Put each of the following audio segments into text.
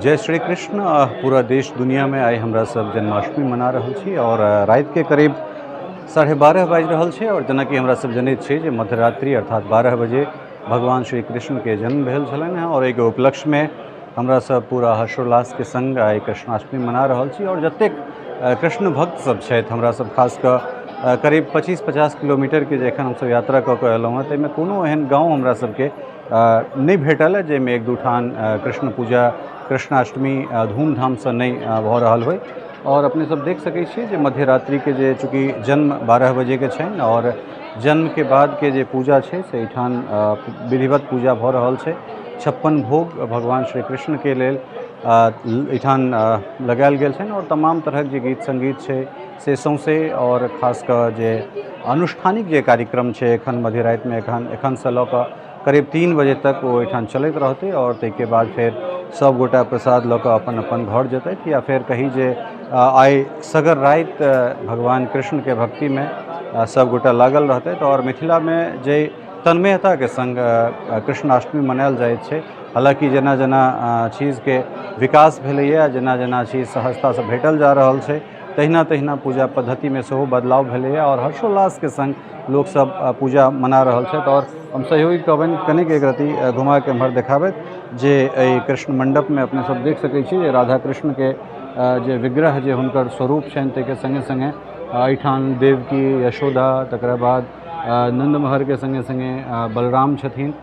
जय श्री कृष्ण। पूरा देश दुनिया में आए हमरा सब जन्माष्टमी मना रहल छी और रात के करीब 12:30 बाजि रहल छै और जेना कि हमरा सब जनैत छी जे मध्यरात्रि अर्थात 12 बजे भगवान श्री कृष्ण के जन्म भेल छलनि हैं और एगो उपलक्ष्य में हमरा सब पूरा हर्षोल्लास के संग आइ कृष्णाष्टमी मना रहल छी और जतेक कृष्ण भक्त सब छथि हमरा सब खास कऽ करीब 25-50 किलोमीटर के जखन हमसब यात्रा कऽ कऽ एलहुँ हैं ताहिमे कोनो एहन गाँव हमरा सबके नहीं भेटल है जाहिमे एक दू ठान कृष्ण पूजा कृष्णाष्टमी धूमधाम से नहीं भऽ रहल होइ और अपने सब देख सकै छी जे मध्यरात्रि के जे चूँकि जन्म 12 बजे के छनि और जन्म के बाद के जे पूजा छै से एहिठाम विधिवत पूजा भऽ रहल छै। 56 भोग भगवान श्री कृष्ण के लेल एहिठाम लगायल गेल छनि और तमाम तरहक जे गीत संगीत छै से सौंसे और खास कऽ जे अनुष्ठानिक जे कार्यक्रम छै एखन मध्यराति में एखन से लऽ कऽ करीब 3 बजे तक वो एहिठाम चलैत रहतै और ताहिके बाद फिर सब गोटा प्रसाद लऽ कऽ अपन अपन घर जेतैथ या फिर कही जे आइ सगर राति भगवान कृष्ण के भक्ति में सब गोटा लागल रहतैथ और मिथिला में जे तन्मयता के संग कृष्णाष्टमी मनायल जाइत छै। हालांकि जेना जेना चीज के विकास भेलैया जेना जेना चीज सहजता से भेटल जा रहल छै तहिना तहिना पूजा पद्धति में सेहो बदलाव भेलैया और हर्षोल्लास के संग लोक सब पूजा मना रहल छथि और हम सहयोगी कहबनि कनिक एक रति घुमा के एम्हर देखाबैत जे कृष्ण मंडप में अपने सब देख सकै छी जे राधा कृष्ण के जे विग्रह जे हुनकर स्वरूप छनि ताहिके संगे संगे एहिठाम देवकी यशोदा तकरा बाद नंद महर के संगे संगे बलराम छथिन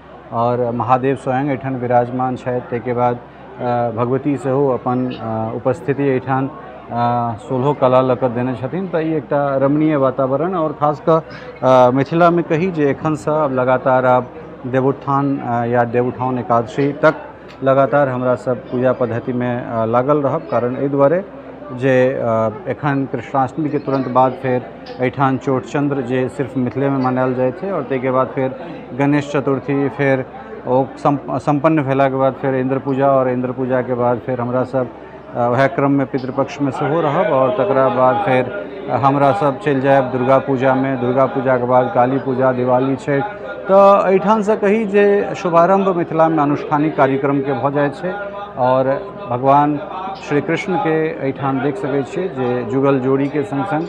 और महादेव स्वयं एहिठाम विराजमान छथि। ताहिके बाद भगवती सेहो अपन उपस्थिति एहिठाम 16 कला लऽ कऽ देने छथिन। तऽ ई एकटा रमणीय वातावरण और खास कऽ मिथिला में कही जे एखन से अब लगातार अब देवोत्थान या देवउठान एकादशी तक लगातार हमरा सब पूजा पद्धति में लागल रहब कारण एहि दुआरे जे एखन कृष्णाष्टमी के तुरंत बाद फिर एहिठाम चौठचंद्र जे सिर्फ मिथिले में मनायल जाइ छै और ताहिके बाद फिर गणेश चतुर्थी फिर ओ संपन्न भेलाके बाद फिर इंद्र पूजा और इंद्र पूजा के बाद फिर हमरा सब वह क्रम में पितृपक्ष में सेहो रहब और तकरा बाद फिर हमरा सब चलि जायब दुर्गा पूजा में। दुर्गा पूजा के बाद काली पूजा दिवाली छठि तो एहिठाम से कही जे शुभारंभ मिथिला में अनुष्ठानिक कार्यक्रम के भऽ जाइ छै और भगवान श्री कृष्ण के एहिठाम देख सकै छियै जे जुगल जोड़ी के संग संग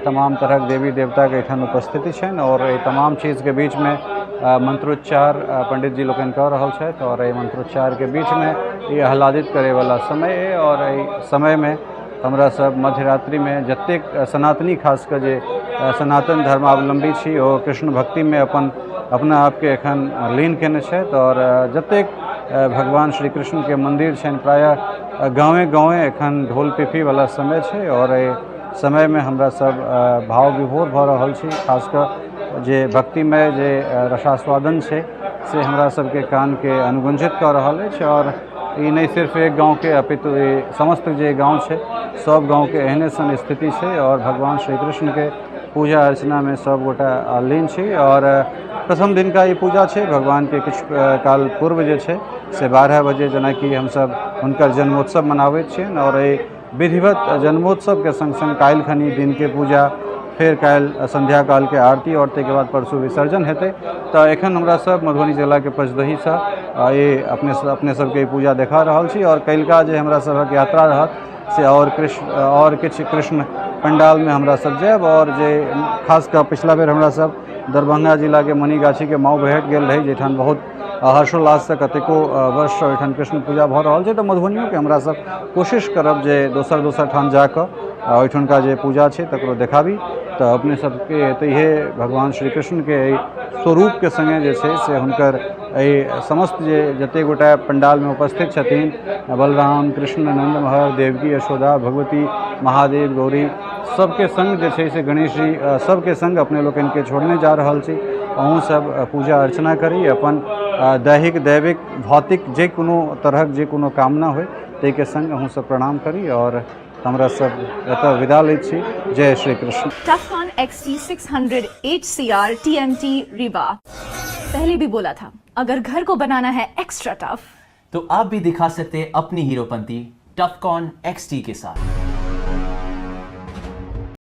तमाम तरहक देवी देवता के एहिठाम उपस्थिति छनि और एहि तमाम चीज के बीच में मंत्रोच्चार पंडित जी लोकनि कऽ रहल छथि और एहि मंत्रोच्चार के बीच में ये आह्लादित करे वाला समय है और एहि समय में हमरा सब मध्यरात्रि में जतेक सनातनी खास कर जे सनातन धर्मावलंबी छी ओ कृष्ण भक्ति में अपना आप के एखन लीन केने छथि और जतेक भगवान श्री कृष्ण के मंदिर छनि प्रायः गाँवे गाँवे एखन ढोल पिपही वाला समय छै और एहि समय में हमरा सब भाव विभोर भऽ रहल छी। खास कर जे भक्तिमय जे रसास्वादन छै से हमरा सबके कान के अनुगुंजित कऽ रहल अछि और ई नहीं सिर्फ एक गाँव के अपितु समस्त जे गाँव छै सब गाँव के एहने सन स्थिति छै और भगवान श्री कृष्ण के पूजा अर्चना में सब गोटा लीन छी और प्रथम दिन का ये पूजा छै भगवान के किछु काल पूर्व जे छै से 12 बजे जेना कि हम सब हुनकर जन्मोत्सव मनाबैत छियनि और विधिवत जन्मोत्सव के संग संग काल्हि खनी दिन के पूजा फिर काल्हि संध्या काल के आरती और ताहिके बाद परसू विसर्जन हेतै। तो एखन हमरा सब मधुबनी जिला के पचदही से ये अपने सबके पूजा देखा रहल छी और काल्हिका जे हमरा सबक यात्रा रहत से और किछु कृष्ण पंडाल में हमरा सब जायब और जे खास कऽ पिछला बेर हमरा सब दरभंगा जिला के मनीगाछी के माँव भेट गेल रही जहिठाम बहुत हर्षोल्लास से कतेको वर्ष एहिठाम कृष्ण पूजा भऽ रहल छै। तो मधुबनियों के हमरा सब कोशिश करब जे दोसर ठाम जाकऽ ओहिठुनका जे पूजा छै तकरो देखाबी। तो अपने सबके तहिए भगवान श्री कृष्ण के स्वरूप के संगे जे छै से हुनकर समस्त जे जते गोटा पंडाल में उपस्थित छथिन बलराम कृष्ण नंद महर देवकी यशोदा भगवती महादेव गौरी सबके संग जे छै से गणेश जी सबके संग अपने लोकन के छोड़ने जा रहल छी। अहूँ सब पूजा अर्चना करी अपन दैहिक दैविक भौतिक जे कोनो तरहक जे कोनो कामना होय ताहिके संग अहूँ सब प्रणाम करी और हमरा सब एतऽ विदा लैत छी। जय Shri Krishna. टफकॉन XT 600 HCR TMT Rewa. पहले भी बोला था अगर घर को बनाना है एक्स्ट्रा टफ तो आप भी दिखा सकते हैं अपनी हीरोपंती टफकॉन XT के साथ।